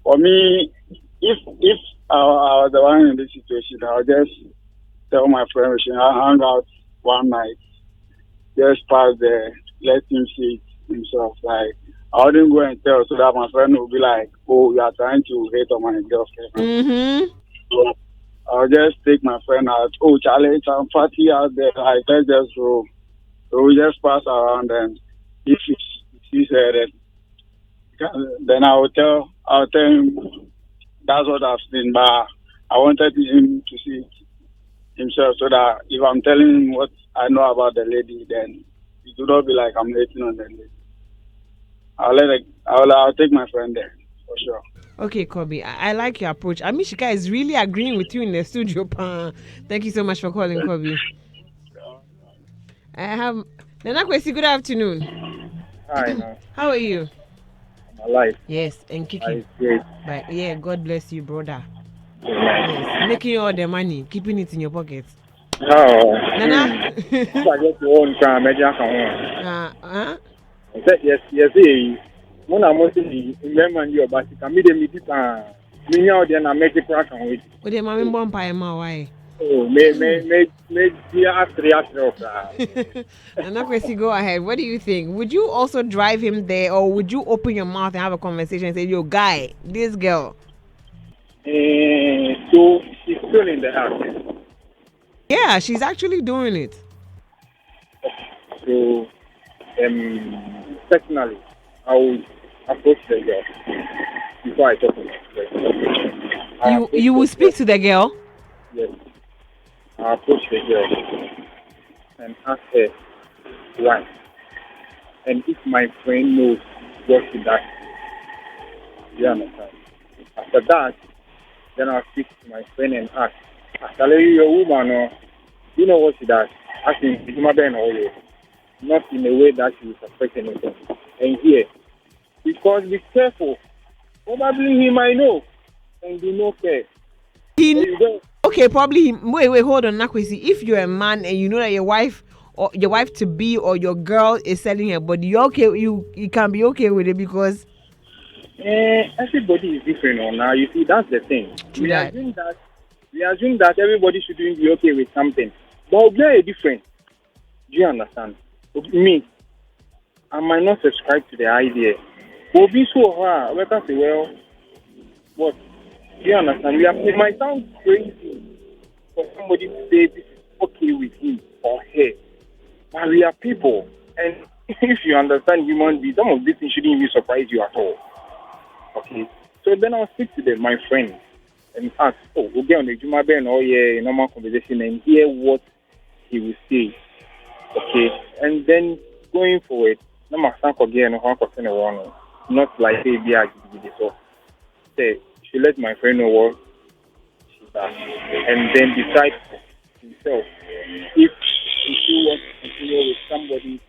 For me, if I was the one in this situation, I'll just tell my friend we should hang out one night, just pass there, let him see it himself. Like I wouldn't go and tell so that my friend will be like, "Oh, you are trying to hate on my girlfriend." Mm-hmm. So I'll just take my friend out. Oh, Charlie, some party out there. Like let's just go. So we just pass around and if he said it, then I'll tell him that's what I've seen. But I wanted him to see it himself so that if I'm telling him what I know about the lady, then it would not be like I'm hating on the lady. I'll take my friend there for sure. Okay, Kobe, I like your approach. Amishika is really agreeing with you in the studio. Pa. Thank you so much for calling, Kobe. I have Nana Kwesi, good afternoon. Hi, no, How are you? I'm alive. Yes, and Kiki. I great. But yeah, God bless you, brother. Yes, making all the money, keeping it in your pocket. Oh, Nana? I get to own car, major can Huh? yes, yes, when I'm mostly remember you, but you can meet them with it. Me out there and make it crack on it. Oh, the mommy bomb pie, ma, why? Oh, may, be after. Nana Kwesi, go ahead. What do you think? Would you also drive him there, or would you open your mouth and have a conversation and say, yo, guy, this girl? So she's still in the house. Yeah, she's actually doing it. So, personally, I would approach the girl before I talk to her. You will speak to the girl? Yes. I approach the girl and ask her why. And if my friend knows what she does, you understand? After that, then I'll speak to my friend and ask, actually, you're a woman, or you know what she does? Asking, is my Ben or you? Not in a way that she will suspect anything. And here, because be careful, probably he might know and do not care. Okay, probably. Wait, hold on, Nakwesi. If you're a man and you know that your wife or your wife to be or your girl is selling her body, you're okay. You can be okay with it because everybody is different. Now you see that's the thing. True We that. assume that everybody should be okay with something, but we are different. Do you understand? Me, I might not subscribe to the idea. But be so hard. We can say, well, what? Do you understand? It might sound crazy for somebody to say this is okay with him or her. But we are people. And if you understand human beings, some of these things shouldn't even surprise you at all. Okay? So then I'll speak to my friend and ask, oh, we'll get on the Juma Ben or yeah, normal conversation and hear what he will say. Okay? And then going forward, no matter again, not like say, be a so say, she let my friend know what she does, and then decide for himself if he still wants to continue with somebody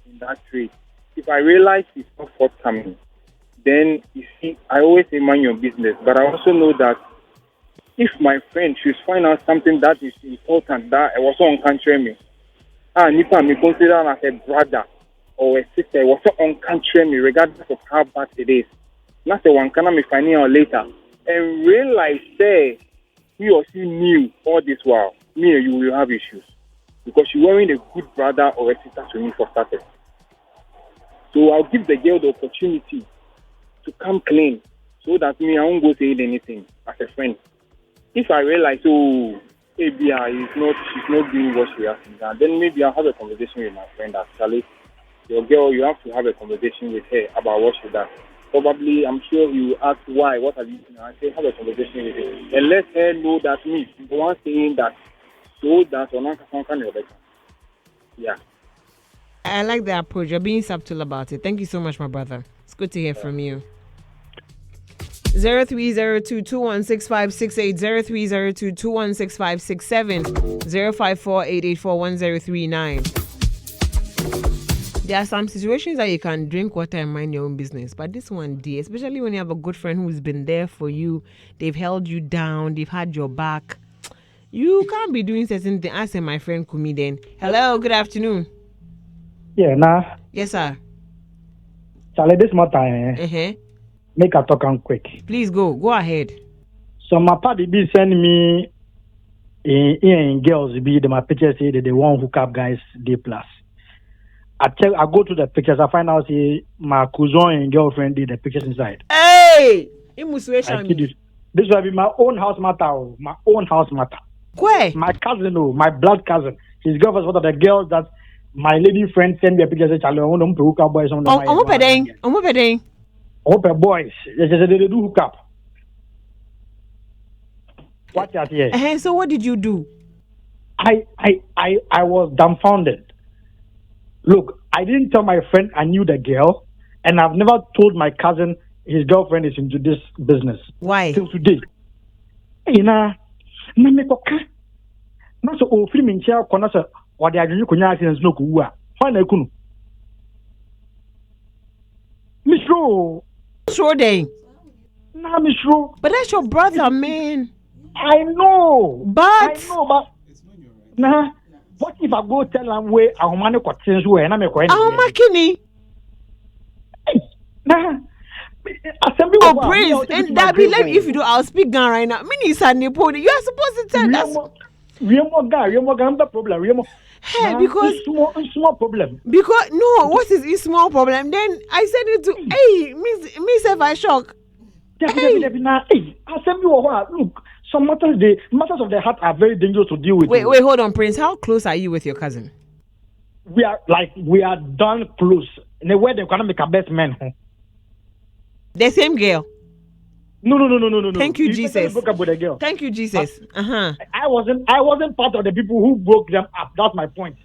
in that trade. If I realize it's not forthcoming, then you see, I always say mind your business, but I also know that if my friend should find out something that is important that I was on country me, Nipa me consider as a brother or a sister, was on country me regardless of how bad it is. Not the one can me finding out later and realize say he or she knew all this while. Me or you will have issues because you weren't a good brother or a sister to me for starters. So I'll give the girl the opportunity to come clean so that me I won't go saying anything as a friend. If I realize maybe she's not doing what she has done, then maybe I'll have a conversation with my friend actually. Your girl, you have to have a conversation with her about what she does. Probably, I'm sure you will ask why, what have you done? I say, have a conversation with her. And let her know that me, the one saying that, so that or not, yeah. I like the approach. You're being subtle about it. Thank you so much, my brother. It's good to hear from you. 0302216568 0302216567 0548841039. There are some situations that you can drink water and mind your own business, but this one, dear, especially when you have a good friend who's been there for you, they've held you down, they've had your back. You can't be doing certain things. Ask my friend Kumi then. Hello, good afternoon. Yeah, nah. Yes, sir. Charlie, this my time. Uh-huh. Make a talk and quick. Please go ahead. So my party be send me in girls be the my pictures say that they want hook up guys D plus. I go to the pictures, I find out say my cousin and girlfriend did the pictures inside. Hey, I kid you. This will be my own house matter. My own house matter. Where? My cousin, my blood cousin. His girlfriend was one of the girls that my lady friend sent me a picture. Say, "Charlie, I want them to hook up boys on the I'm peding. Boys. They do hook up. Watch out here. So what did you do? I was dumbfounded. Look, I didn't tell my friend I knew the girl, and I've never told my cousin his girlfriend is into this business. Why? Till today. You know, na so o free me ntia kona so o de adwene konya accident no ko wu a why na ekunu misro day na misro but that's your brother, man. I know but nah, what if I go tell him where ahoma ne koten so e na me ko ahoma kini nah oh, Prince, and Dabi, let me, if you do, I'll speak down right now. Mini Saniponi, you are supposed to tell us. Remo the problem. Remo. Hey, because small problem. Because no, what is a small problem? Then I said it to hey, Miss Eva shock. Hey, I said look, some matters of the heart are very dangerous to deal with. Wait, hold on, Prince. How close are you with your cousin? We are done close. In a way, they're gonna make a best man. The same girl. No. Thank you, Jesus. Broke up with a girl. Thank you, Jesus. I wasn't part of the people who broke them up. That's my point.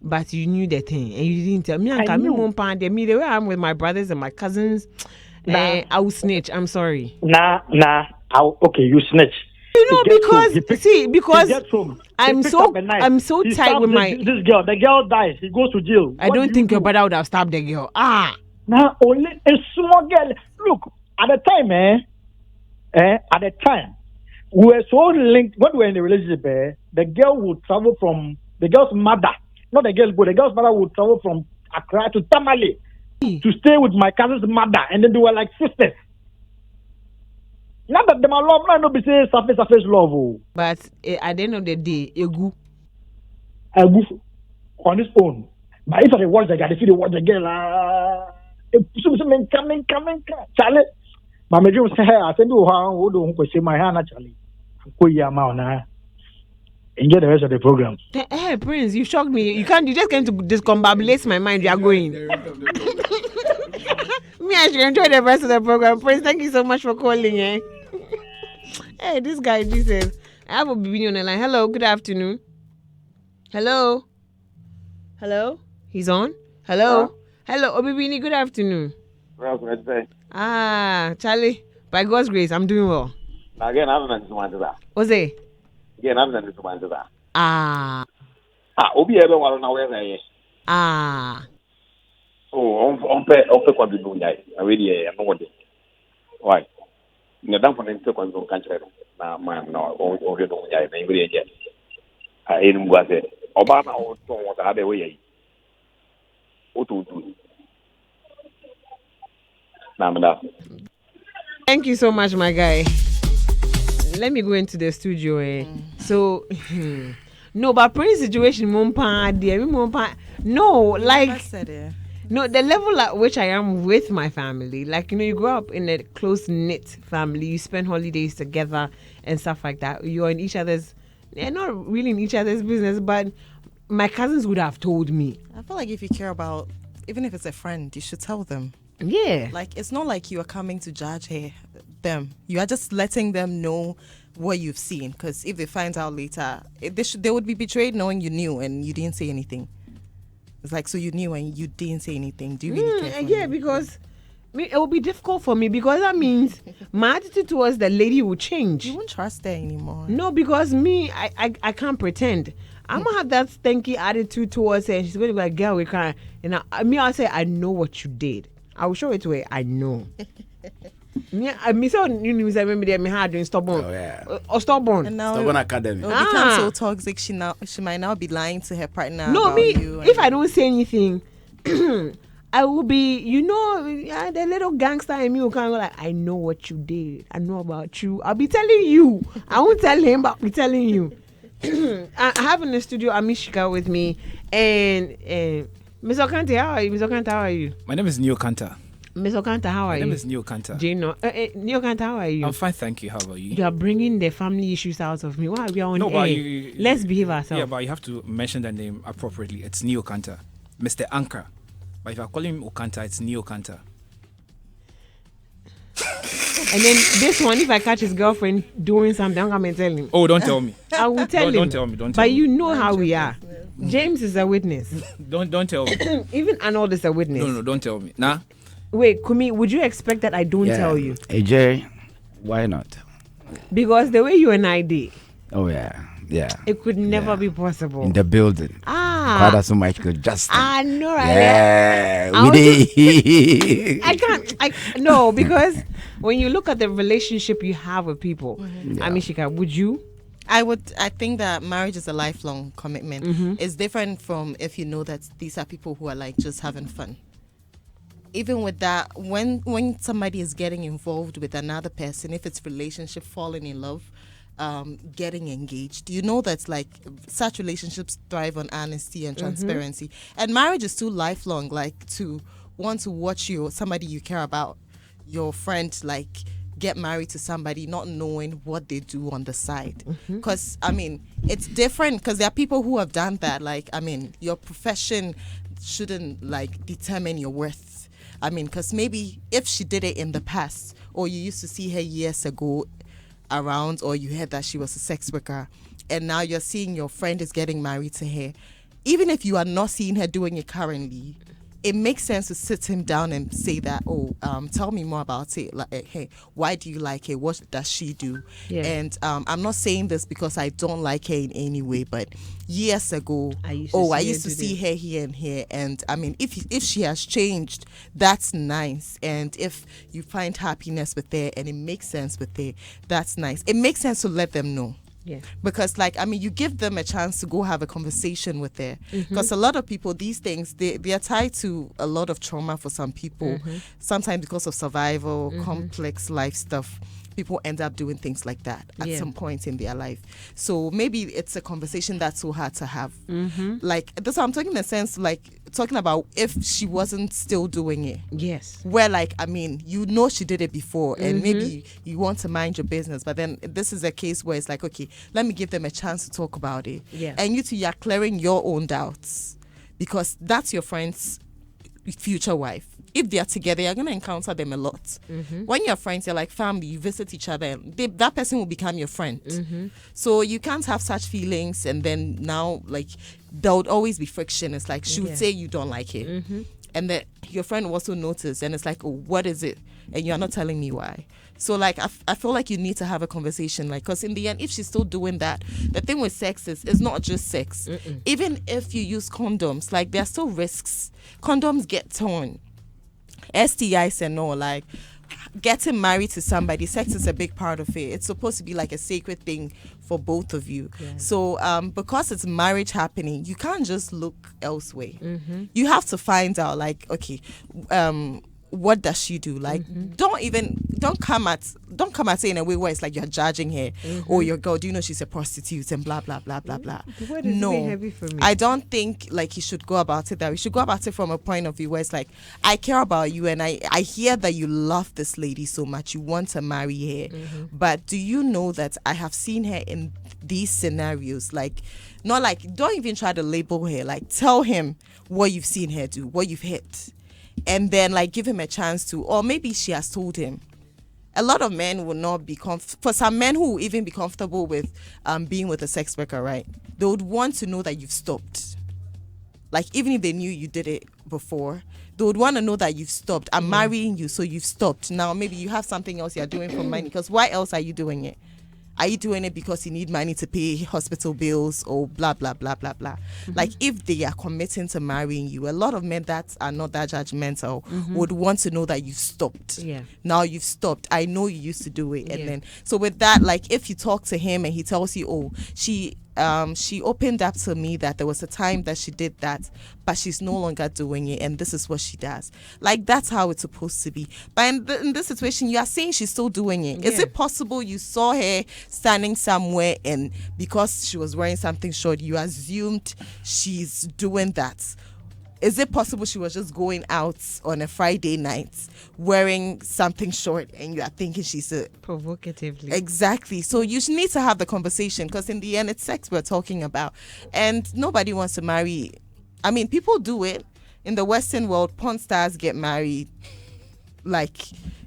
But you knew the thing, and you didn't tell me. I knew. Me the way I'm with my brothers and my cousins. I will snitch. I'm sorry. Nah. Okay, you snitch. You know, because I'm so tight with my this girl. The girl dies. He goes to jail. I don't think your brother would have stabbed the girl. Now only a small girl. Look, at the time, we were so linked. When we were in the relationship, the girl would travel from the girl's mother, not the girl, but the girl's mother would travel from Accra to Tamale to stay with my cousin's mother, and then they were like sisters. Not that them are love, not be say surface love. But at the end of the day, egu on his own. But if I watch the guy, if you watch the girl, coming, Charlie. My dream say, I said, "Oh, don't say my hand, Charlie. Enjoy the rest of the program." Hey, Prince, you shocked me. You just came to discombobulate my mind. You are going. Me, I should enjoy the rest of the program. Prince, thank you so much for calling. Hey, this guy, Jesus. I have a baby on the line. Hello, good afternoon. Hello. He's on. Hello. Obibini, good afternoon. Charlie, by God's grace, I'm doing well. Again, I'm not going to that. What's it? Again, I'm not going to that. Obi ebe wala na weze on pe kwa bibu nyai. Awedi e no wode. Why? Ne dan fone nte kwa bibu kanchre na man no o de no nyai na ngire je. Enu ngwase. Oba na o ton wo ta be we yi. O to tu. Thank you so much, my guy. Let me go into the studio. So, no, but Prince situation, no, like, no, the level at which I am with my family, like, you grow up in a close-knit family, you spend holidays together and stuff like that. You're in each other's, they're not really in each other's business, but my cousins would have told me. I feel like if you care about, even if it's a friend, you should tell them. Yeah. Like, it's not like you are coming to judge them. You are just letting them know what you've seen. Because if they find out later, they would be betrayed knowing you knew and you didn't say anything. It's like, so you knew and you didn't say anything. Do you really care? Yeah, because it will be difficult for me, because that means my attitude towards the lady will change. You won't trust her anymore. No, because me, I can't pretend. I'm going to have that stinky attitude towards her. And she's going to be like, girl, we can't. And I'll say, I know what you did. I will show it to her. I know. Me so you say maybe me hard doing stubborn. Oh yeah. Or stubborn. And now stubborn academy. It become so toxic. She might now be lying to her partner. No, about me. You if I don't say anything, I will be, the little gangster in me will kind of like, I know what you did. I know about you. I'll be telling you. I won't tell him, but I'll be telling you. I have in the studio Amishika with me. And Ms. Okante, how are you? Ms. Okante, how are you? My name is Neo Kanta. Ms. Okanta, how are you? My name is Neo Kanta. Neo Kanta, how are you? I'm fine, thank you. How about you? You are bringing the family issues out of me. Why are we on No, air? but Let's behave ourselves. Yeah, but you have to mention the name appropriately. It's Neo Kanta, Mr. Anchor. But if I call him Okanta, it's Neo Kanta. And then this one, if I catch his girlfriend doing something, I'm going to tell him. Oh, don't tell me. I will tell him. Don't tell me. Don't tell but me. You know how we are. James is a witness. Don't tell me. Even Arnold is a witness. No, don't tell me. Nah. Wait, Kumi, would you expect that I don't tell you? AJ, why not? Because the way you and I did. Oh, yeah. It could never be possible. In the building. Father so much good just. I know, right? Yeah. We I can't. No, because when you look at the relationship you have with people, Amishika, would you? I think that marriage is a lifelong commitment. It's different from if you know that these are people who are like just having fun. Even with that, when somebody is getting involved with another person, if it's relationship, falling in love, getting engaged, you know that like such relationships thrive on honesty and transparency. And marriage is too lifelong, like to want to watch somebody you care about, your friend, like get married to somebody not knowing what they do on the side. Because I mean, it's different because there are people who have done that. Like, I mean, your profession shouldn't like determine your worth. I mean, because maybe if she did it in the past, or you used to see her years ago around, or you heard that she was a sex worker, and now you're seeing your friend is getting married to her, even if you are not seeing her doing it currently, it makes sense to sit him down and say that, tell me more about it. Like, hey, why do you like her? What does she do? Yeah. And I'm not saying this because I don't like her in any way, but years ago, I used to see her here and here. And I mean, if she has changed, that's nice. And if you find happiness with her and it makes sense with her, that's nice. It makes sense to let them know. Yeah. Because, like, I mean, you give them a chance to go have a conversation with her. Because a lot of people, these things, they are tied to a lot of trauma for some people. Sometimes because of survival, complex life stuff. People end up doing things like that at some point in their life. So maybe it's a conversation that's so hard to have. Like, that's what I'm talking in a sense, like, talking about if she wasn't still doing it. Yes. Where, like, I mean, you know she did it before and maybe you want to mind your business. But then this is a case where it's like, okay, let me give them a chance to talk about it. Yeah. And you two, you're clearing your own doubts because that's your friend's future wife. If they are together, you're going to encounter them a lot. When you're friends, you're like family, you visit each other, and that person will become your friend. So you can't have such feelings, and then now, like, there would always be friction. It's like, she would say you don't like it. And that your friend will also notice, and it's like, oh, what is it? And you're not telling me why. So, like, I feel like you need to have a conversation, like, because in the end, if she's still doing that, the thing with sex is, it's not just sex. Even if you use condoms, like, there are still risks. Condoms get torn. STIs and all, like getting married to somebody, sex is a big part of it. It's supposed to be like a sacred thing for both of you. So because it's marriage happening, you can't just look elsewhere. You have to find out, like, okay, what does she do? Like, don't come at it in a way where it's like you're judging her or your girl. Do you know she's a prostitute and blah blah blah blah blah. No, heavy for me. I don't think like you should go about it that. We should go about it from a point of view where it's like, I care about you and I hear that you love this lady so much, you want to marry her, but do you know that I have seen her in these scenarios? Like, not like, don't even try to label her. Like, tell him what you've seen her do, what you've hit. And then, like, give him a chance to, or maybe she has told him. A lot of men will not be for some men who will even be comfortable with being with a sex worker, right? They would want to know that you've stopped. Like, even if they knew you did it before, they would want to know that you've stopped. I'm marrying you, so you've stopped. Now, maybe you have something else you're doing for money, because why else are you doing it? Are you doing it because you need money to pay hospital bills or blah, blah, blah, blah, blah? Like, if they are committing to marrying you, a lot of men that are not that judgmental would want to know that you've stopped. Yeah. Now you've stopped. I know you used to do it. And then, so with that, like, if you talk to him and he tells you, oh, she she opened up to me that there was a time that she did that, but she's no longer doing it, and this is what she does. Like, that's how it's supposed to be. But in this situation, you are saying she's still doing it. Is it possible you saw her standing somewhere, and because she was wearing something short, you assumed she's doing that? Is it possible she was just going out on a Friday night wearing something short and you are thinking she's a... Provocatively. Exactly. So you need to have the conversation, because in the end, it's sex we're talking about. And nobody wants to marry. I mean, people do it. In the Western world, porn stars get married. Like,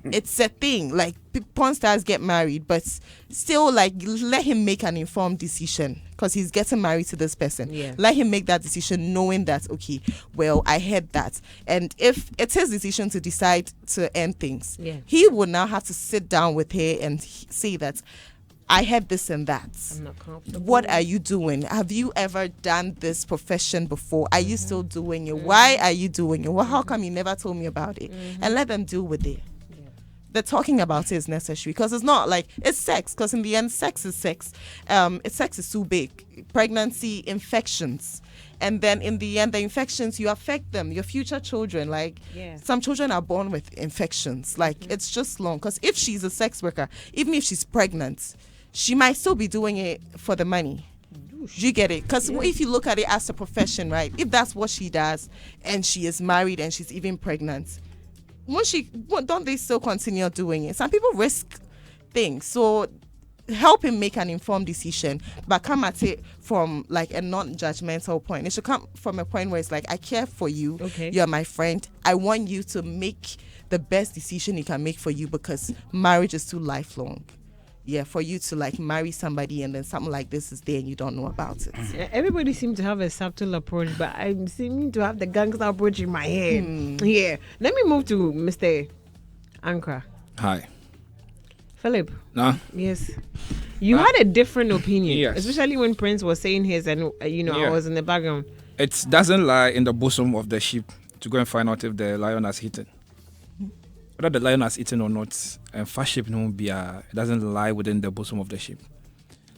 it's a thing. Like, porn stars get married, but still, like, let him make an informed decision, because he's getting married to this person. Yeah. Let him make that decision knowing that, okay, well, I heard that. And if it's his decision to decide to end things, he would now have to sit down with her and say that, I had this and that. I'm not comfortable. What are you doing? Have you ever done this profession before? Are you still doing it? Why are you doing it? Well, how come you never told me about it? And let them deal with it. The talking about it is necessary, because it's not like it's sex, because in the end, sex is sex. Sex is too big. Pregnancy, infections. And then in the end, the infections, you affect them, your future children. Like, some children are born with infections. Like, it's just long. Because if she's a sex worker, even if she's pregnant, she might still be doing it for the money. Do you get it? Because if you look at it as a profession, right? If that's what she does, and she is married and she's even pregnant, don't they still continue doing it? Some people risk things. So help him make an informed decision, but come at it from like a non-judgmental point. It should come from a point where it's like, I care for you. Okay. You're my friend. I want you to make the best decision you can make for you, because marriage is too lifelong. Yeah, for you to like marry somebody and then something like this is there and you don't know about it. Everybody seems to have a subtle approach, but I'm seeming to have the gangster approach in my head. Yeah. Let me move to Mr. Ankra. Hi. Philip. Nah. Yes. You had a different opinion, especially when Prince was saying his, and I was in the background. It doesn't lie in the bosom of the sheep to go and find out if the lion has eaten. Whether the lion has eaten or not, and fast sheep no be it doesn't lie within the bosom of the sheep.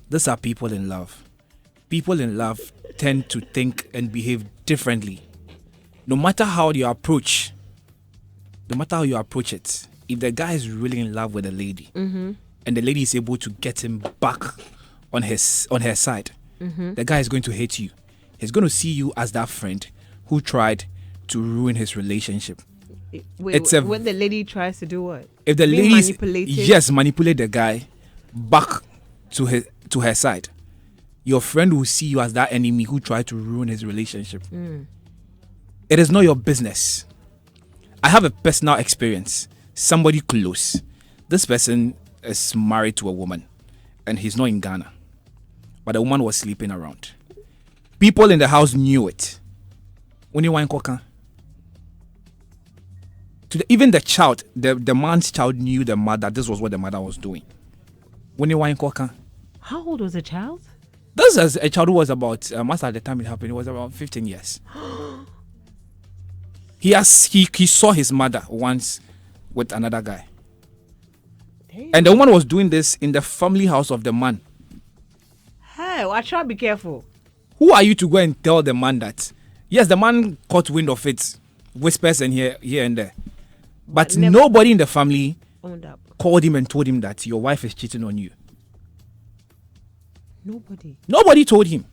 These are people in love. People in love tend to think and behave differently. No matter how you approach it, if the guy is really in love with a lady, and the lady is able to get him back on her side, the guy is going to hate you. He's going to see you as that friend who tried to ruin his relationship. Wait, when the lady tries to do what? If the lady manipulate the guy back to her side, your friend will see you as that enemy who tried to ruin his relationship. It is not your business. I have a personal experience. Somebody close. This person is married to a woman, and he's not in Ghana, but the woman was sleeping around. People in the house knew it. When you want coca. Even the child, the man's child knew the mother. This was what the mother was doing. When you want coca. How old was the child? This is a child who was about, most at the time it happened, it was about 15 years. He saw his mother once with another guy. Damn. And the woman was doing this in the family house of the man. Hey, I try to be careful. Who are you to go and tell the man that? Yes, the man caught wind of it, whispers and here and there. But nobody in the family called him and told him that your wife is cheating on you. Nobody told him.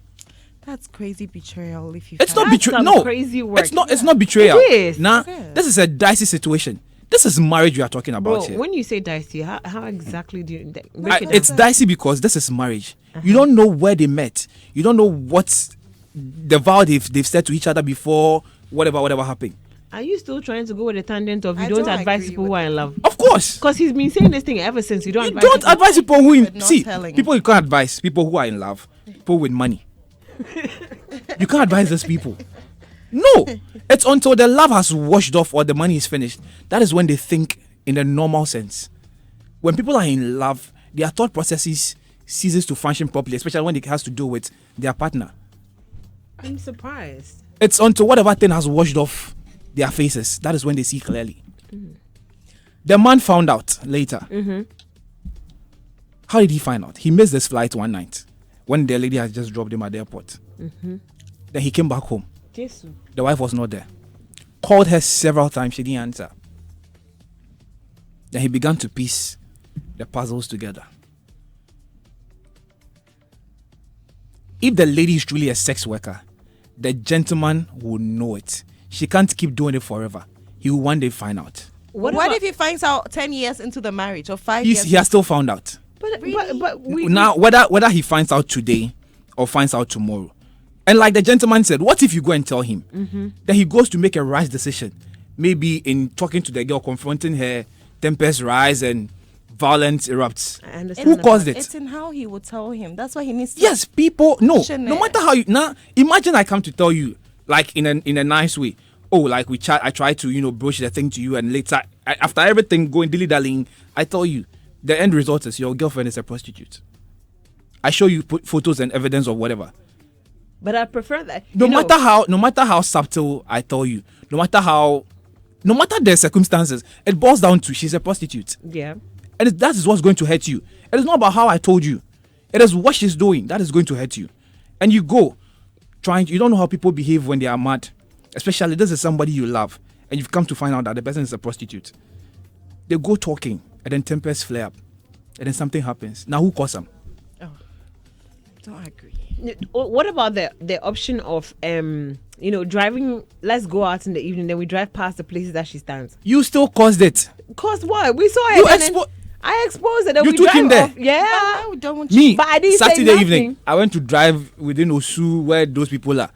That's crazy betrayal. It's not betrayal. No, crazy work. It's not betrayal. It is. Nah, this is a dicey situation. This is marriage we are talking about here. When you say dicey, how exactly do you it's dicey because this is marriage. You don't know where they met. You don't know what the vow they've said to each other before whatever happened. Are you still trying to go with the tandem of you don't advise people who are in love? Of course. Because he's been saying this thing ever since. You don't advise people who people you can't advise people who are in love, people with money. You can't advise those people. No. It's until the love has washed off or the money is finished. That is when they think in the normal sense. When people are in love, their thought processes ceases to function properly, especially when it has to do with their partner. I'm surprised. It's until whatever thing has washed off their faces. That is when they see clearly. The man found out later. How did he find out? He missed this flight one night. when the lady had just dropped him at the airport. Then he came back home. Jesus. The wife was not there. Called her several times. She didn't answer. Then he began to piece the puzzles together. If the lady is truly a sex worker, the gentleman will know it. She can't keep doing it forever. He will one day find out. What if he finds out 10 years into the marriage or 5 He years? has still found out. But we Now, whether he finds out today or finds out tomorrow. And like the gentleman said, what if you go and tell him? Then he goes to make a rash decision. Maybe in talking to the girl, confronting her, tempers rise and violence erupts. I understand. Who caused it? It's in how he would tell him. That's why he needs to. Yes, people. No Shouldn't it? matter how you now. Imagine I come to tell you, like in a nice way. Oh, like we chat. I try to broach the thing to you, and later after everything going dilly dallying, I tell you the end result is your girlfriend is a prostitute. I show you photos and evidence of whatever. But I prefer that. No matter how subtle I tell you, no matter the circumstances, it boils down to she's a prostitute. Yeah. And that is what's going to hurt you. It is not about how I told you. It is what she's doing that is going to hurt you. And you go you don't know how people behave when they are mad. Especially this is somebody you love. And you've come to find out that the person is a prostitute. They go talking and then tempers flare up. And then something happens. Now who caused them? Don't agree. What about the option of driving? Let's go out in the evening, then we drive past the places that she stands. You still caused it. Cause what? We saw You it. And then I exposed it. And You we took drive him there. off. Yeah. Why don't want Me, But I didn't say Saturday nothing. evening, I went to drive within Osu where those people are.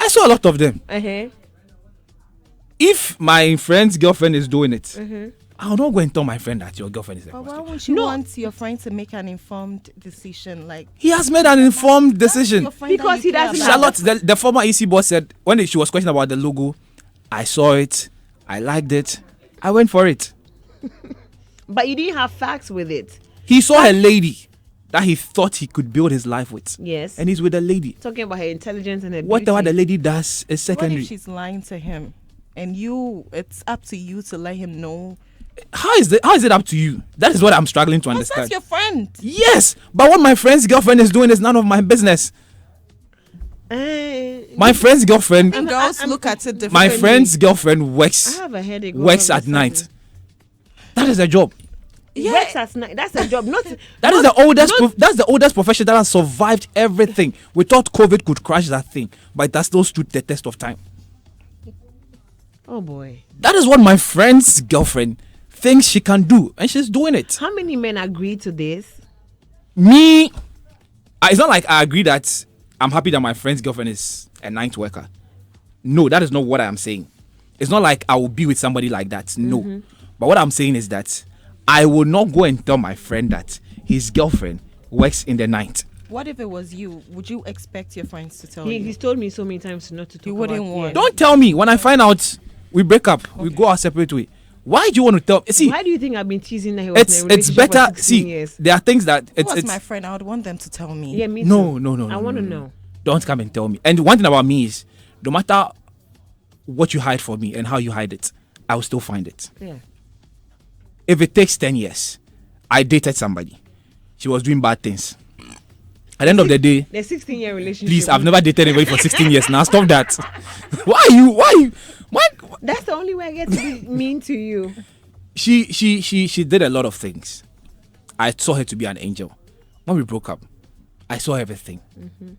I saw a lot of them. If my friend's girlfriend is doing it, I'll not go and tell my friend that your girlfriend is a But why prostitute. won't you want your friend to make an informed decision? Like He has made an informed decision. your friend Because that you he care doesn't about. Charlotte, the former EC boss said, when she was questioned about the logo, I saw it, I liked it, I went for it. But you didn't have facts with it. He saw a lady that he thought he could build his life with. Yes. And he's with a lady. Talking about her intelligence and her Whatever the beauty. lady does is What secondary. if she's lying to him, and it's up to you to let him know? How is it up to you? That is what I'm struggling to Because understand. that's your friend. Yes, but what my friend's girlfriend is doing is none of my business. My friend's girlfriend, Girls look at it differently. my friend's girlfriend I works have a headache. works at night. That is a job. Works at night. That's a job. Not That is the oldest profession that has survived everything. We thought COVID could crash that thing, but that still stood the test of time. Oh boy. That is what my friend's girlfriend thinks she can do, and she's doing it. How many men agree to this? Me, it's not like I agree that I'm happy that my friend's girlfriend is a night worker. No, that is not what I'm saying. It's not like I will be with somebody like that. No. But what I'm saying is that I will not go and tell my friend that his girlfriend works in the night. What if it was you? Would you expect your friends to tell He's you? told me so many times not to talk. You wouldn't about want. it. Don't tell me. When I find out, we break up. We go our separate way. Why do you want to tell? See, Why do you think I've been teasing that he was in a it's relationship better. for 16 See, years? there are things that If it it's was my friend, I would want them to tell me. Yeah, me too. no. I want to know. Don't come and tell me. And one thing about me is, no matter what you hide from me and how you hide it, I will still find it. Yeah. If it takes 10 years, I dated somebody. She was doing bad things. At the end of the day, The 16-year relationship. please, I've never dated anybody for 16 years. Now stop that. Why? That's the only way I get to be mean to you. She did a lot of things. I saw her to be an angel. When we broke up, I saw everything.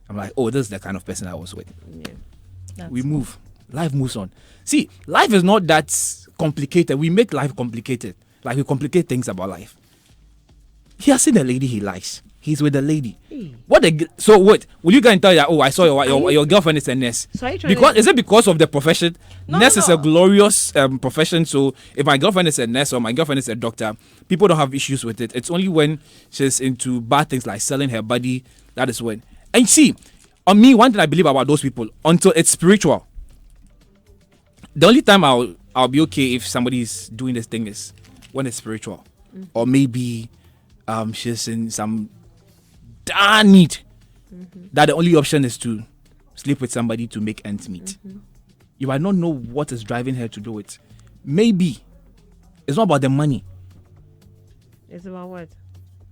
I'm like, oh, this is the kind of person I was with. Yeah. We move. Life moves on. See, life is not that complicated. We make life complicated. Like we complicate things about life. He has seen a lady he likes. He's with a lady. So what? Will you go and tell her? Oh, I saw your girlfriend is a nurse. So are you trying Is it because of the profession? No, Nurse no, is no. a glorious profession. So if my girlfriend is a nurse or my girlfriend is a doctor, people don't have issues with it. It's only when she's into bad things like selling her body that is when. And see, on me, one thing I believe about those people, until it's spiritual. The only time I'll be okay if somebody is doing this thing is when it's spiritual, or maybe she's in some darn need that the only option is to sleep with somebody to make ends meet. You might not know what is driving her to do it. Maybe it's not about the money. It's about what?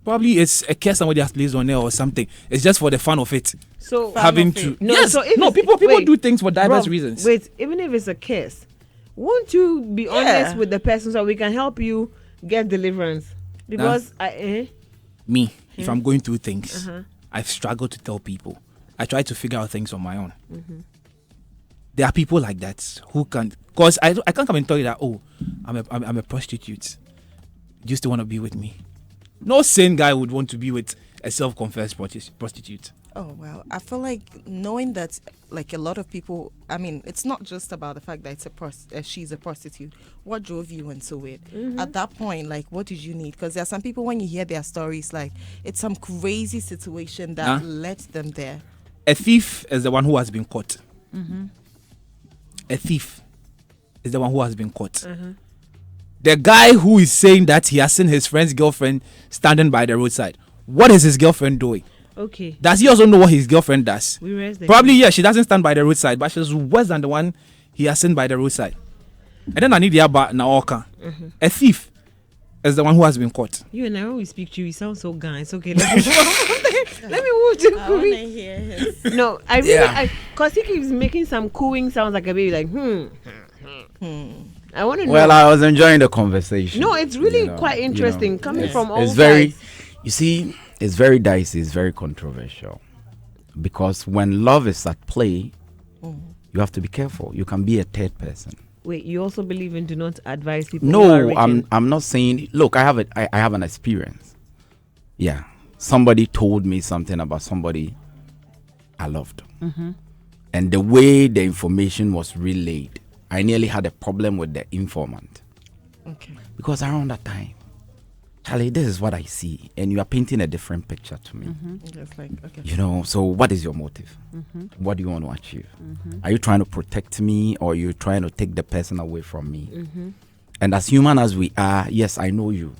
Probably it's a curse somebody has placed on there or something. It's just for the fun of it. So Having of to it. No, yes, so if no, it's- people wait, do things for diverse Bro, reasons. Wait, even if it's a kiss, won't you be honest with the person so we can help you get deliverance? Because Me, if I'm going through things, Uh-huh. I've struggled to tell people. I try to figure out things on my own. There are people like that who can, because I can't come and tell you that, oh, I'm a prostitute. Do you still want to be with me? No sane guy would want to be with a self-confessed prostitute. Oh well, I feel like knowing that, like a lot of people. I mean, it's not just about the fact that she's a prostitute. What drove you into it? At that point, like, what did you need? Because there are some people when you hear their stories, like it's some crazy situation that led them there. A thief is the one who has been caught. A thief is the one who has been caught. The guy who is saying that he has seen his friend's girlfriend standing by the roadside. What is his girlfriend doing? okay. Does he also know what his girlfriend does? We rest the Probably, yeah, she doesn't stand by the roadside, but she's worse than the one he has seen by the roadside. And then I need the other Naoka. A thief is the one who has been caught. You and I, when we speak to you, you sound so guys. Okay, let me move to I want to cooing. hear his. No, I really, Yeah. because he keeps making some cooing sounds like a baby, like I want to know. Well, I was enjoying the conversation. No, it's really you know, quite interesting coming from all It's very, sides. you see, it's very dicey. It's very controversial because when love is at play, you have to be careful. You can be a third person. Wait, you also believe in do not advise people? who are No, rich I'm not saying. Look, I have an experience. Yeah, somebody told me something about somebody I loved, and the way the information was relayed, I nearly had a problem with the informant. Okay. Because around that time, Charlie, this is what I see, and you are painting a different picture to me. Just like okay. You know, so what is your motive? What do you want to achieve? Are you trying to protect me, or are you trying to take the person away from me? And as human as we are, yes, I know you,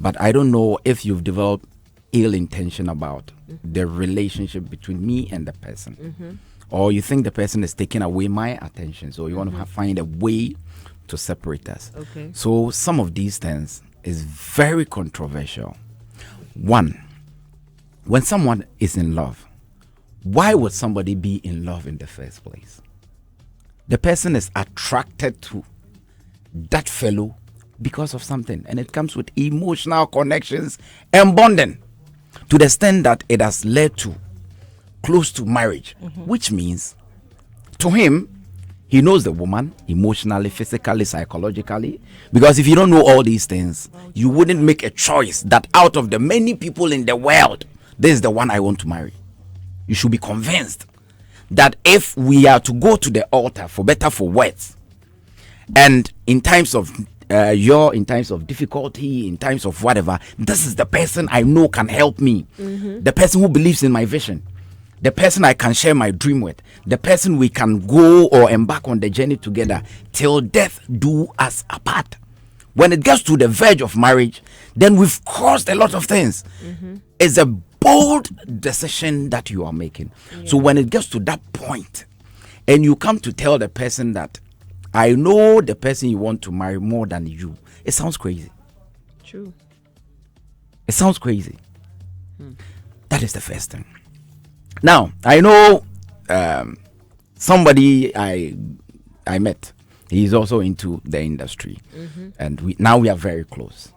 but I don't know if you've developed ill intention about the relationship between me and the person, or you think the person is taking away my attention, so you want to find a way to separate us. Okay. So some of these things is very controversial. One, when someone is in love, why would somebody be in love in the first place? The person is attracted to that fellow because of something, and it comes with emotional connections and bonding to the extent that it has led to close to marriage, which means to him, he knows the woman emotionally, physically, psychologically. Because if you don't know all these things, you wouldn't make a choice that out of the many people in the world, this is the one I want to marry. You should be convinced that if we are to go to the altar for better, for worse, and in times of in times of difficulty, in times of whatever, this is the person I know can help me. The person who believes in my vision. The person I can share my dream with, the person we can go or embark on the journey together till death do us apart. When it gets to the verge of marriage, then we've caused a lot of things. It's a bold decision that you are making. So when it gets to that point, and you come to tell the person that I know the person you want to marry more than you, it sounds crazy. True. It sounds crazy. That is the first thing. Now, I know somebody I met. He's also into the industry. And we are very close.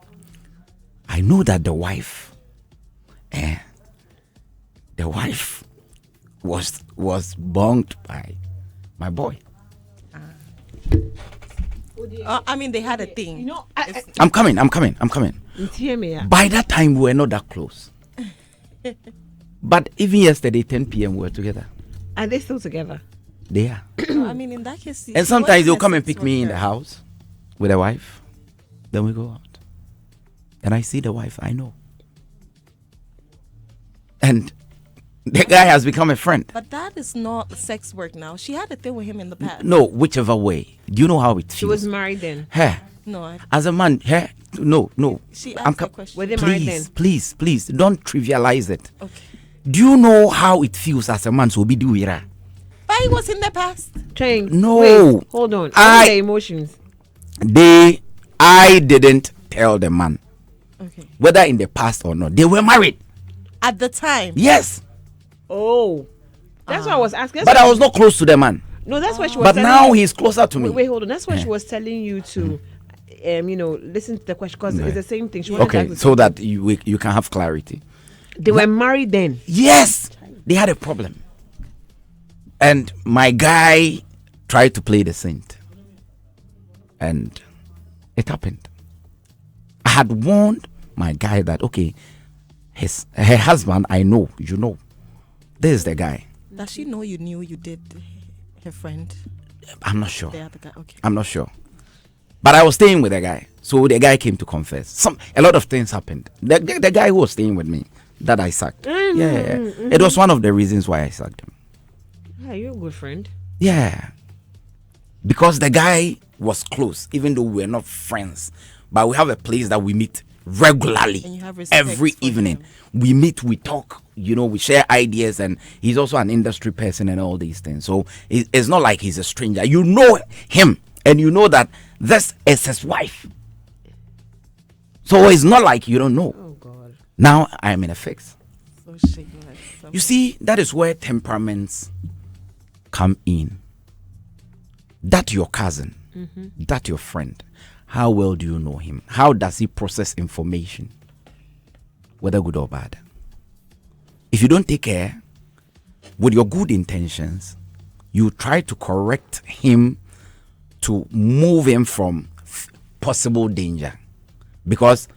I know that the wife was bunked by my boy. I mean, they had a thing. You know, I'm coming. hear me. By that time, we were not that close. But even yesterday, 10 p.m., we were together. Are they still together? They are. I mean, in that case, And sometimes they'll come and pick me in the house with a wife. Then we go out. And I see the wife, I know. And the guy has become a friend. But that is not sex work now. She had a thing with him in the past. No, whichever way. Do you know how it feels? She was married then. Her. No, As a man, her. No. she asked a question. Were they married then? Please, don't trivialize it. Okay. Do you know how it feels as a man? So be do ira. But it was in the past. Train. No. Wait, hold on. I- The emotions. I didn't tell the man. Okay. Whether in the past or not, they were married. At the time. Yes. Oh, that's what I was asking. But I was not close to the man. No, that's what she was. But telling now you. he's closer to me. Wait, hold on. That's what Yeah. she was telling you to, listen to the question because it's the same thing. She wanted to Okay, ask so the that you can have clarity. they were married then. Yes, they had a problem. And my guy tried to play the saint. And it happened. I had warned my guy that, okay, her husband, I know, you know. This is the guy. Does she know you knew you did her friend? I'm not sure. The other guy, okay. I'm not sure. But I was staying with the guy. So the guy came to confess. A lot of things happened. The guy who was staying with me, that I sacked. It was one of the reasons why I sacked him. Yeah, you're a good friend. Yeah. Because the guy was close, even though we were not friends. But we have a place that we meet regularly. And you have respect every for evening. him. We meet, we talk, we share ideas, and he's also an industry person and all these things. So it's not like he's a stranger. You know him, and you know that this is his wife. So it's not like you don't know. Oh God. Now I am in a fix. So shameless. You see, that is where temperaments come in. That your cousin, that your friend, how well do you know him? How does he process information, whether good or bad? If you don't take care, with your good intentions, you try to correct him to move him from possible danger. Because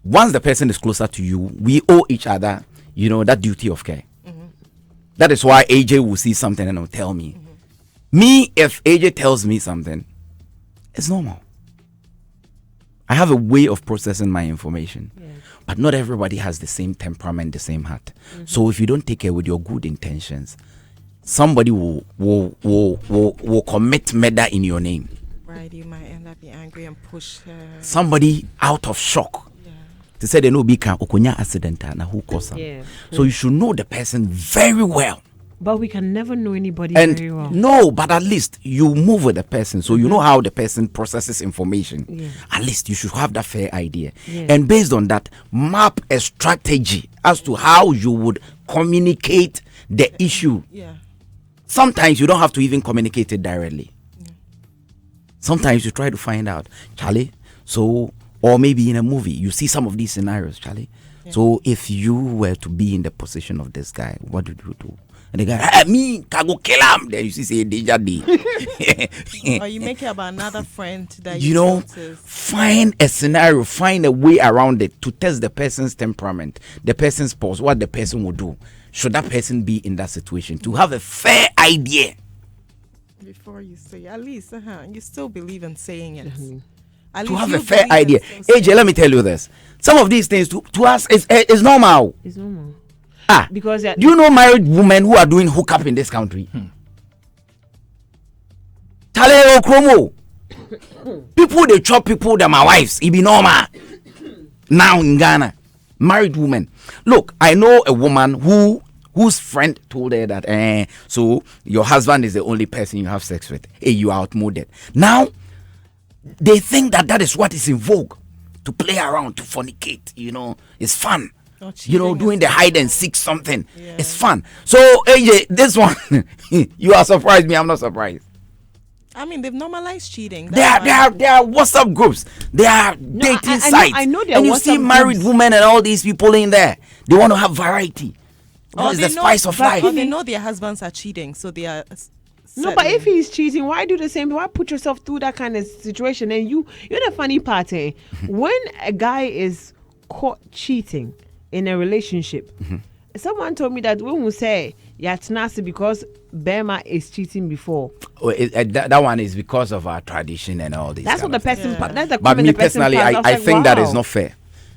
once the person is closer to you, we owe each other, that duty of care. That is why AJ will see something and will tell me. Me, if AJ tells me something, it's normal. I have a way of processing my information. But not everybody has the same temperament, the same heart. So if you don't take care with your good intentions, somebody will commit murder in your name. Right, you might end up being angry and push her. Somebody out of shock. They said they know bika okonya accident na who caused them. So you should know the person very well. But we can never know anybody And very well. no, but at least you move with the person, so you know how the person processes information. At least you should have that fair idea, and based on that, map a strategy as to how you would communicate the issue. Sometimes you don't have to even communicate it directly. Sometimes you try to find out, Charlie. So, or maybe in a movie, you see some of these scenarios, Charlie. So, if you were to be in the position of this guy, what would you do? And the guy, me, can go kill him. Then you see, say, danger day. Or you make it about another friend that find a scenario, find a way around it to test the person's temperament, the person's pulse, what the person will do. Should that person be in that situation? To have a fair idea. Before you say, at least, you still believe in saying it. To have a fair idea. AJ, let me tell you this. Some of these things to us is normal. It's normal. Because do you know married women who are doing hookup in this country? Tale Okromo. People they chop people that my wives. It be normal. Now in Ghana, married women. Look, I know a woman whose friend told her that so your husband is the only person you have sex with. You are outmoded. Now they think that is what is in vogue, to play around, to fornicate. It's fun. Doing the hide and seek something. It's fun. So AJ, this one, you are surprised me. I'm not surprised. I mean, they've normalized cheating. There are WhatsApp groups. There are dating sites. I know there are and you WhatsApp see married groups. women and all these people in there. They want to have variety. That's the spice of life. Or they know their husbands are cheating, so they are. No, but if he's cheating, why do the same? Why put yourself through that kind of situation? And you're the funny part. When a guy is caught cheating in a relationship, someone told me that when we say it's nasty because Bema is cheating before. That one is because of our tradition and all this. That's what the person. That's the but me the person personally, passed. I think that is not fair.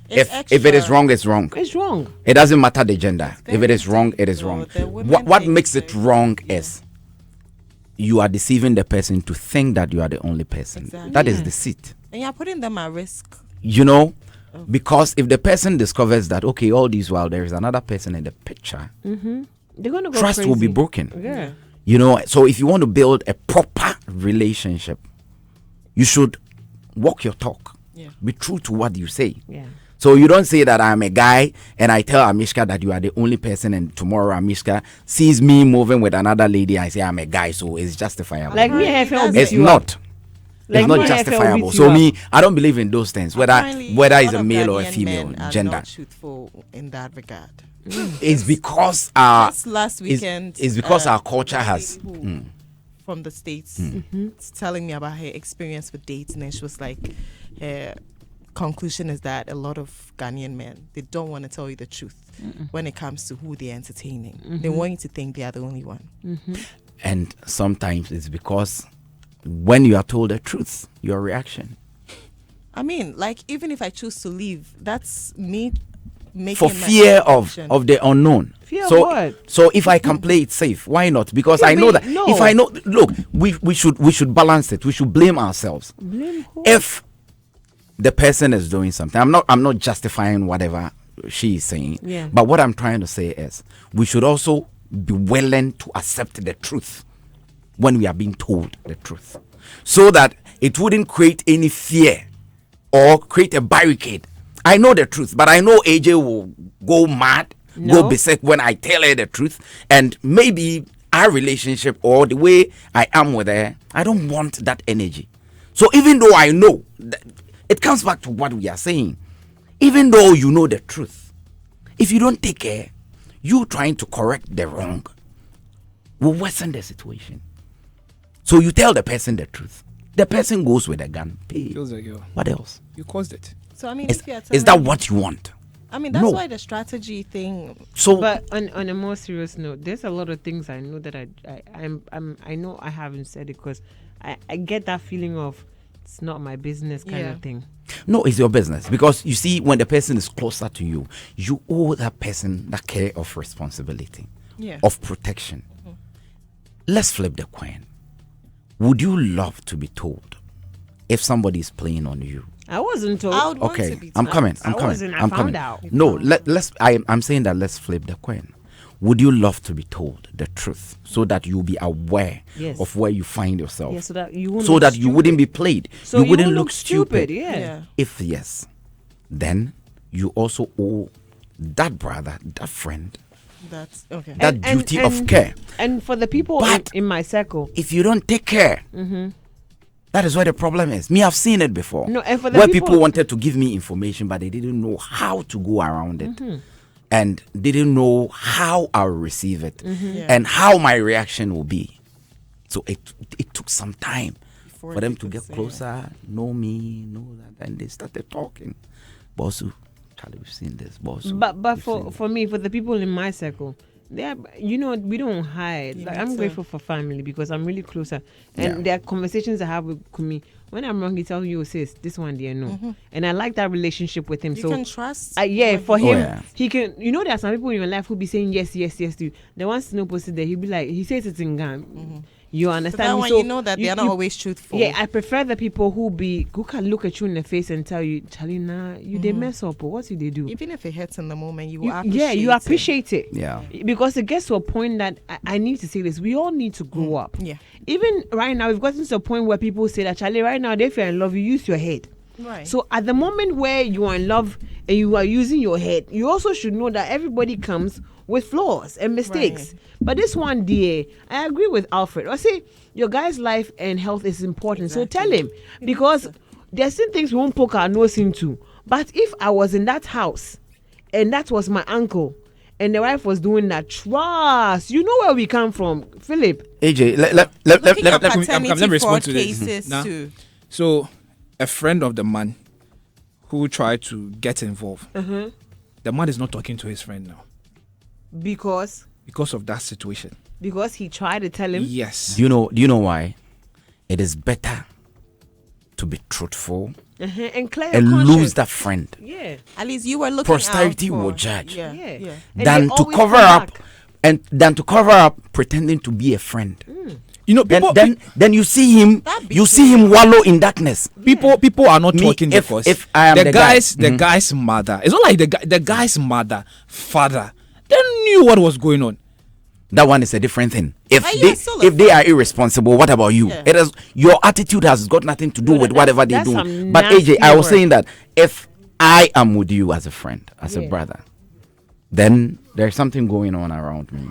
If it is wrong, it's wrong. It's wrong. It doesn't matter the gender. If it is wrong, it is wrong. What makes it wrong is you are deceiving the person to think that you are the only person. Exactly. That is deceit. And you're putting them at risk. Because if the person discovers that, okay, all this while there is another person in the picture, they're gonna go trust crazy. will be broken. Yeah. So if you want to build a proper relationship, you should walk your talk. Yeah. Be true to what you say. Yeah. So you don't say that I'm a guy and I tell Amishka that you are the only person, and tomorrow Amishka sees me moving with another lady, I say I'm a guy, so it's justifiable. Like me, I felt it's not. Like it's not me, I felt justifiable. beat So you me, I don't believe in those things. Whether Apparently, it's lot a of male or a Ghanaian female men are gender, not truthful in that regard. it's because Just last weekend, it's because our culture a has. lady who- from the States telling me about her experience with dating, and she was like, her conclusion is that a lot of Ghanaian men, they don't want to tell you the truth when it comes to who they're entertaining. They want you to think they are the only one. And sometimes it's because when you are told the truth, your reaction. I mean, like, even if I choose to leave, that's me making For my fear own of decision. the unknown. Fear of so what? so if I can play it safe, why not? Because Yeah, I know but that no. if I know, look, we should balance it. We should blame ourselves. Blame who? If the person is doing something, I'm not justifying whatever she is saying. Yeah. But what I'm trying to say is we should also be willing to accept the truth when we are being told the truth, so that it wouldn't create any fear or create a barricade. I know the truth, but I know AJ will go mad, No. go berserk when I tell her the truth, and maybe our relationship or the way I am with her, I don't want that energy. So even though I know, it comes back to what we are saying. Even though you know the truth, if you don't take care, you trying to correct the wrong will worsen the situation. So you tell the person the truth. The person goes with a gun. Pay. Feels like What else? you caused it. So, I mean, Is, if you're is that telling- what you want? I mean, that's No. why the strategy thing. So But on a more serious note, there's a lot of things I know that I know I haven't said it because I get that feeling of it's not my business kind Yeah. of thing. no, it's your business, because you see, when the person is closer to you, you owe that person that care of responsibility, Yeah. of protection. Let's flip the coin. Would you love to be told if somebody is playing on you? I wasn't told. I would want to Okay, be I'm told. coming. I I'm coming. wasn't, I I'm found coming. out. No, let's. I'm saying that let's flip the coin. Would you love to be told the truth so that you'll be aware Yes. of where you find yourself? Yeah, so that you won't so look that you wouldn't be stupid. played. So you wouldn't won't look stupid. Yeah. Yeah. If yes, then you also owe that brother, that friend, That's okay. that duty of care. And for the people But- in my circle, If you don't take care, that is where the problem is. Me, I've seen it before. No, and for the where people- people wanted to give me information, but they didn't know how to go around it, Mm-hmm. and didn't know how I'll receive it, Mm-hmm. Yeah. and how my reaction will be. So it took some time Before for them they to could get say it. closer, know me, know that, and they started talking. Bossu, Charlie, we've seen this. Bossu, but we've seen for me, for the people in my circle, they are, we don't hide. You Like, need I'm to- grateful for family because I'm really closer, and Yeah. there are conversations I have with Kumi. When I'm wrong, he tells you, sis, this one there no, and I like that relationship with him. You so can trust. yeah, what for he- him, yeah. he can. You know, there are some people in your life who be saying yes, yes, yes to you. The ones no posted there, he'll be like, he says it in Ghana. You So understand that me? one, you know that they are not always truthful. Yeah, I prefer the people who can look at you in the face and tell you, Charlie, nah, you they mess up, or what did they do? Even if it hurts in the moment, you will You- appreciate yeah, you it. appreciate it. Yeah. Because it gets to a point that I need to say this. We all need to grow up. Yeah. Even right now, we've gotten to a point where people say that, Charlie, right now, if you're in love, you use your head. Right. So at the moment where you are in love and you are using your head, you also should know that everybody comes with flaws and mistakes. Right. But this one, dear, I agree with Alfred. I say your guy's life and health is important. Exactly. So tell him, because there's some things we won't poke our nose into. But if I was in that house and that was my uncle and the wife was doing that, trust, you know where we come from, Philip. AJ, let Looking at let me paternity respond fraud to this. cases Nah. too. So, a friend of the man who tried to get involved, the man is not talking to his friend now Because of that situation. he tried to tell him. Yes. Do you know why? It is better to be truthful And clear and your lose conscience. that friend Yeah. At least you were looking Posterity out for, will judge. Yeah. Yeah. Yeah. And than they to always cover come up back. and than to cover up pretending to be a friend. You know, Then, people, then you see him That you see him wallow in darkness. people are not Me, talking if- because if I am the guy- the guy's mother. It's not like the guy's mother, father. They knew what was going on. That one is a different thing. If But you they are still a if they are irresponsible, what about you? Yeah. It is your attitude has got nothing to do No, with that- whatever they that's do. some But AJ, I was nasty saying that if I am with you as a friend, as a brother, then there's something going on around me.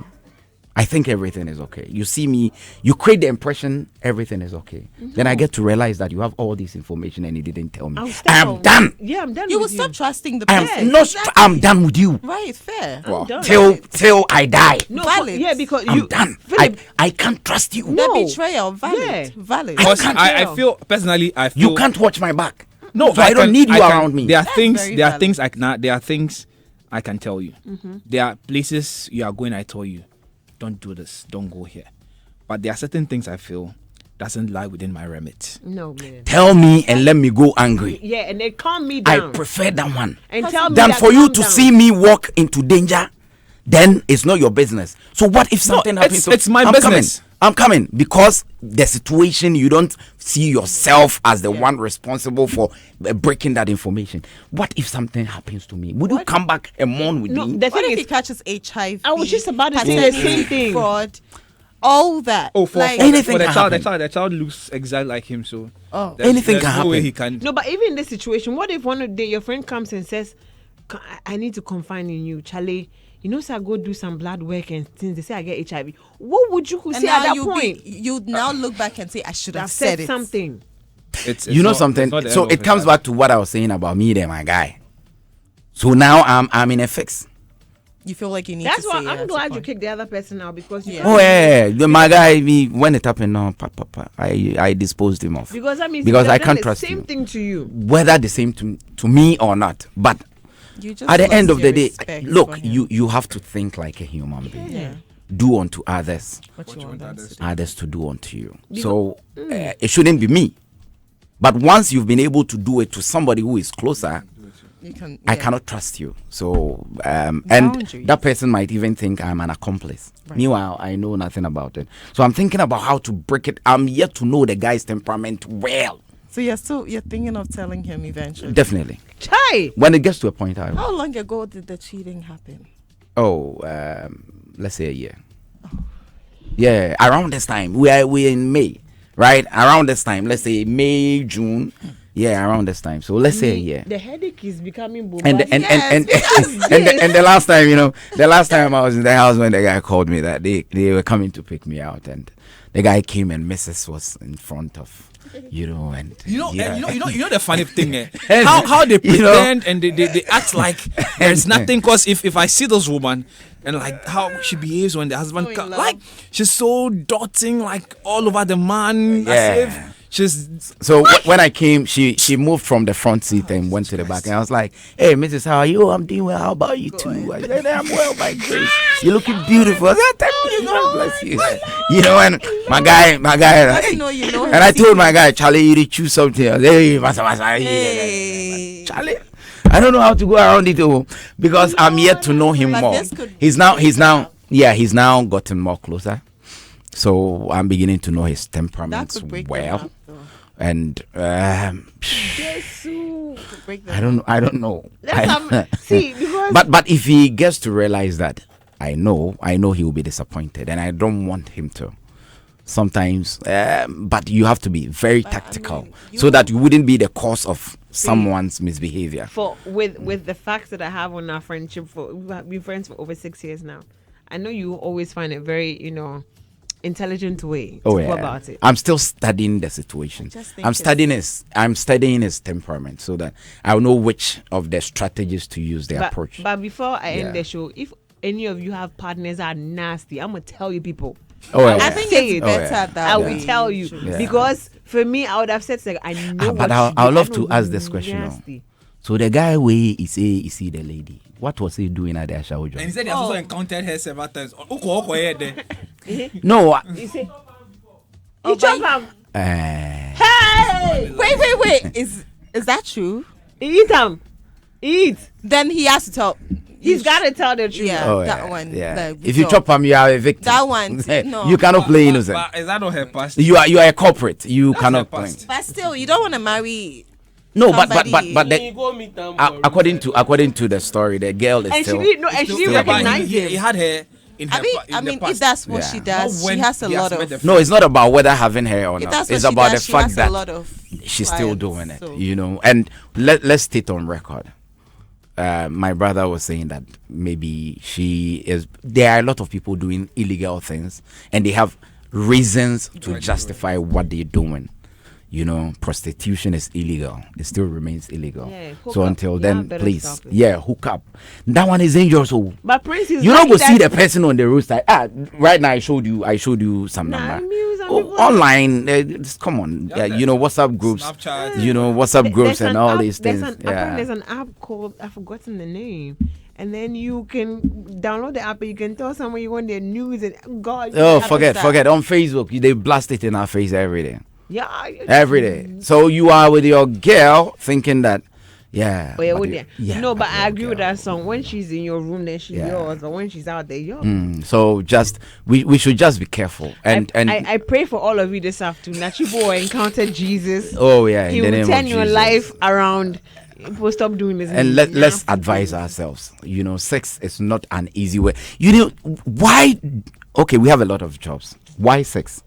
I think everything is okay. You see me, you create the impression everything is okay. Then I get to realize that you have all this information and you didn't tell me. I am done. Yeah, I'm done. You will with stop trusting the I person. am not. I'm done with you. Right, fair. done. Till I die. No, Valid. yeah, because I'm you done. Philip, I can't trust you. No. The betrayal, valid. Yeah. Valid. Because can't I tell. feel personally, I feel You can't watch my back. No, So I don't need you around me. There are That's things. very There are valid. things I can. There are things I can tell you. There are places you are going. I tell you, don't do this. Don't go here. But there are certain things I feel doesn't lie within my remit. no man. Tell me and let me go angry. Yeah, and they calm me I down. prefer that one and tell me than that for you calm to down. see me walk into danger. Then it's not your business. So what if something happens? it's my I'm business. I'm coming because the situation, you don't see yourself as the one responsible for breaking that information. What if something happens to me? Would you come back and mourn with No, me? the What thing if he is, catches HIV? I was just about to say the same thing. Fraud, all that. Oh, for anything the can child, happen. the child looks exactly like him. So Anything there's can no way happen. he can. No, but even in this situation, what if one day your friend comes and says, I need to confide in you, Charlie. You know, so I go do some blood work and things. They say I get HIV. What would you And say at now that you point? you now look back and say, I should have I've said said it. something. It's You know not- something? it's not the So end it of comes back to what I was saying about me and my guy. So now I'm in a fix. You feel like you need That's to why say I'm it at glad some you point. kicked the other person out because you Yeah. can't- Oh yeah, my guy, when it happened, no, I disposed him off because I mean because they've I done can't the trust same you. thing to you. Whether the same to me or not, but You just at the end lost of the your day, respect look, for him. you have to think like a human being. Yeah. Do unto others, What you want others to do. others to do unto you. So it shouldn't be me. But once you've been able to do it to somebody who is closer, You can. I yeah. cannot trust you. So and Boundaries. that person might even think I'm an accomplice. Right. Meanwhile, I know nothing about it. So I'm thinking about how to break it. I'm yet to know the guy's temperament well. So you're thinking of telling him eventually. Definitely. Chai! When it gets to a point, I will. How long ago did the cheating happen? Oh, let's say a year. Yeah, around this time. We're in May, right? Around this time, let's say May, June. Yeah, around this time. So let's say a year. The headache is becoming And bombastic. and the last time, the last time I was in the house when the guy called me that they were coming to pick me out, and the guy came and Mrs. was in front of, and You know, yeah. you know the funny thing, And, how they you know- pretend and they act like there's nothing. Cause if I see this woman and like how she behaves when the husband So in love. like she's so dotting like all over the man, Yeah. as if she's So when I came, she moved from the front seat and went to the back, and I was like, "Hey, Mrs. How are you? I'm doing well. How about you too?" I said, "I'm well, by grace. You're looking beautiful." I said, "Thank you. God bless you." And my guy, Does he know you know him? and I told my guy, "Charlie, you did choose something else." Hey, Hey. Charlie, I don't know how to go around it though, because I'm yet to know him But more. this could He's now gotten more closer. So I'm beginning to know his That temperament could break them well, up, though. and Could break them I don't know. See, because But if he gets to realize that I know he will be disappointed, and I don't want him to. Sometimes, but you have to be very tactical mean, so that you wouldn't be the cause of someone's misbehavior. with the facts that I have on our friendship, we've been friends for over 6 years now. I know you always find it very, intelligent way to go about it. I'm still studying the situation. just think I'm studying his temperament so that I'll know which of the strategies to use, the approach. But before I end Yeah. the show, if any of you have partners that are nasty, I'm gonna tell you people. I think Say it's it. better yeah. that I way. will tell you Yeah. because for me, I would have said like, I know. But what I you would do. love I to know ask you this question. nasty. So the guy where he see the lady, what was he doing at the shower? and he said he has also encountered her several times. No. You say, you chop am. Hey. Wait. Is that true? Eat them. Eat. Then he has to tell. He's got to tell the truth. Yeah, that one. Yeah. like, If you no. chop him, you are a victim. That one, no. You cannot play innocent. But is that not her past? You are a culprit. You cannot her play. past. But still, you don't want to marry. No, but Somebody- according to the story, the girl is And still. she didn't Yeah, but recognize he him. had her in her I in the mean, past. if that's what Yeah. she does, Not when she has a he has lot met of. the No, it's not about whether having her or If not. that's It's what she about does, the she fact has that a lot of she's still clients, doing it, so- And let's state on record my brother was saying that maybe there are a lot of people doing illegal things and they have reasons to justify what they're doing. You know, prostitution is illegal. It still remains illegal. Yeah, so up. until Yeah, then, better please, stop it. hook up. That one is dangerous. So But Prince is you don't go like see that- the person on the roadside. Right now I showed you some Nah, number. news and Oh, people- online, come on, you know, WhatsApp groups, Snapchat. you know, WhatsApp groups There's and an all app- these things. Apparently there's an app called, I've forgotten the name. And then you can download the app and you can tell someone you want their news and God. Oh, that forget. was that. On Facebook, they blast it in our face every day. Yeah. Every day. So you are with your girl thinking that, No, but I agree with that. that song. When she's in your room, then she's Yeah. yours. But when she's out there, yours. So just we should just be careful. And I pray for all of you this afternoon that you will encounter Jesus. oh yeah, He in the will name turn of your Jesus. life around. People stop doing this. And let's nasty advise things. ourselves. You know, sex is not an easy way. You know why? Okay, we have a lot of jobs. Why sex?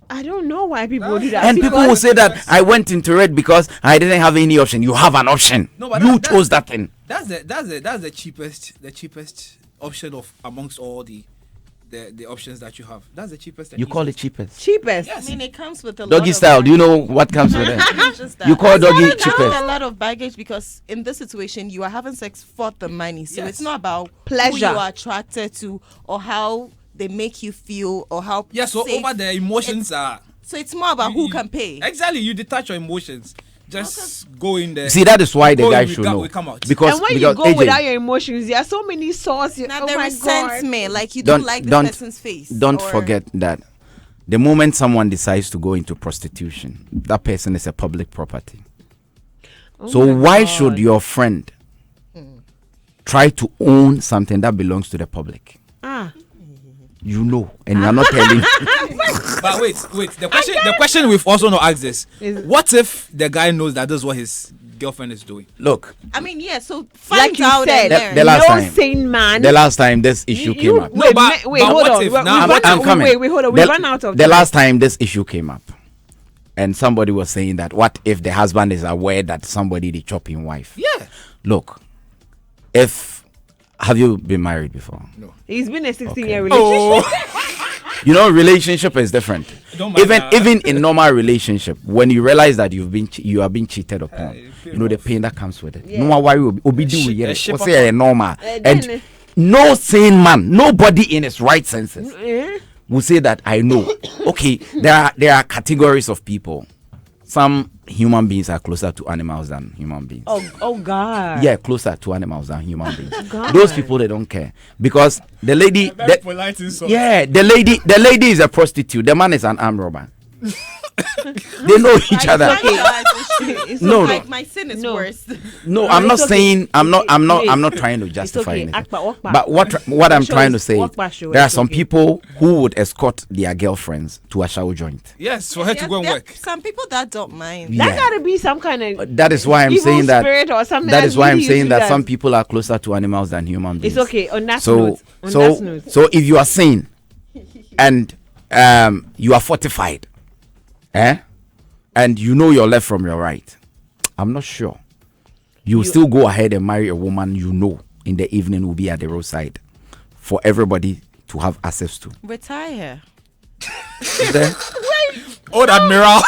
I don't know why people do that. And people will say that I went into it because I didn't have any option. You have an option. No, but you chose that thing. That's the cheapest option of amongst all the options that you have. That's the cheapest. You call it cheapest. cheapest. I mean, it comes with a lot Doggy of style. Do you know baggage. what comes with it? It's just that. You call doggy It comes with cheapest. a lot of baggage because in this situation you are having sex for the money, so Yes. it's not about Pleasure. who you are attracted to or how they make you feel or how. Yeah, so safe- over the emotions are So it's more about who can pay. exactly. You detach your emotions. Just go in there. See, that is why the Go guy in, should we know. we come out. Because And when because you go AJ, without your emotions, there are so many sources. Now Oh there my is God. resentment, like you don't like this person's face. Don't or- forget that the moment someone decides to go into prostitution, that person is a public property. Oh So my why God. should your friend try to own something that belongs to the public? Ah. You know, and you are not telling. But wait. The question we've also not asked this: Is- what if the guy knows that this is what his girlfriend is doing? Look, I mean, yeah. So Like find you out said, and learn. the last no time- sane man. the last time this issue came up. No, but wait, what hold on. if We- now- we run I'm out- coming. Wait, hold on. We run out of the time. last time this issue came up, and somebody was saying that what if the husband is aware that somebody is chopping wife? Yeah. Look, have you been married before? He's been a 16-year Okay. relationship. You know, relationship is different. Don't mind that. Even in normal relationship, when you realize that you are being cheated upon, you you know the pain that comes with it. Yeah. No one worry, obi do ship- we a ship say a normal then- and no sane man, nobody in his right senses Eh? will say that I know. Okay, there are categories of people. Some human beings are closer to animals than human beings. Oh God. Yeah, closer to animals than human beings. God. Those people, they don't care because the lady, Very polite insult. yeah, the lady is a prostitute. The man is an armed robber. They know each other. It's No, okay. Like my sin is No. worse. No, No, I'm not it's okay. saying I'm not Wait. trying to justify okay. anything. Akpa, walk back. But what I'm Show trying to us- say, walk back, show there are us, some okay. people who would escort their girlfriends to a shower joint. Yes, for her to go and There are work. some people that don't mind. Yeah. That gotta be some kind of That is why I'm evil saying that. spirit or something. That is why I'm really saying used that to some people are closer to animals than human beings. It's okay. On that So note. On that note. so if you are sane and you are fortified, and you know your left from your right, I'm not sure you will still go ahead and marry a woman you know in the evening will be at the roadside for everybody to have access to. Retire. Is there? Old Admiral.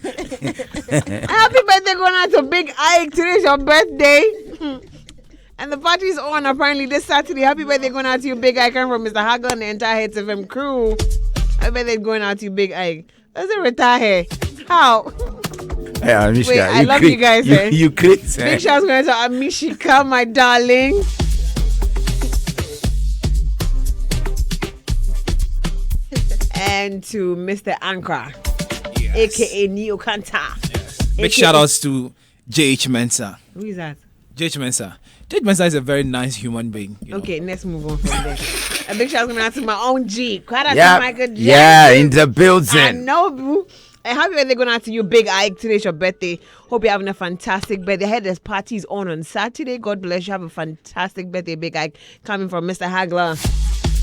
Happy birthday going out to Big Ike. Today's your birthday. And the party's on apparently this Saturday. Happy birthday going out to you, Big Ike. I'm from Mr. Hagel and the entire Hits FM crew. Happy birthday going out to you, Big Ike. Does it retire? How? Yeah, Mishka, Wait, I love you guys, eh? You create. Big shouts going to Amishika, my darling. And to Mr. Ankara, aka Neo Kanta. Big shout outs to JH Mensa. Who is that? JH Mensa. JH Mensa is a very nice human being. You know. Okay, let's move on from there. A big shout going out to my own G. Quite out Yeah, to Michael Jackson. yeah, in the I building. know, boo. And happy birthday going out to you, Big Ike. Today's your birthday. Hope you're having a fantastic birthday. I heard there's parties on Saturday. God bless you. Have a fantastic birthday, Big Ike. Coming from Mr. Hagler.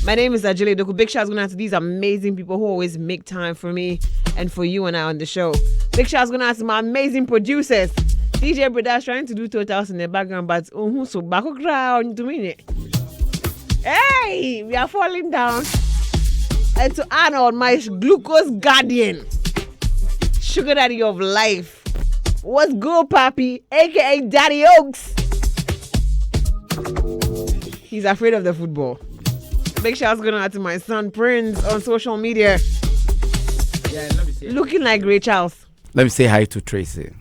My name is Adjele Doku. Big shouts going out to these amazing people who always make time for me and for you and I on the show. Big shouts going out to my amazing producers. DJ Breda's trying to do totals in the background, but so background to me. Hey, we are falling down. And to Arnold, my glucose guardian, sugar daddy of life. What's good, Papi? AKA Daddy Oaks. He's afraid of the football. Big shouts going out to my son Prince on social media. Yeah, let me see. Looking like Ray Charles. Let me say hi to Tracy.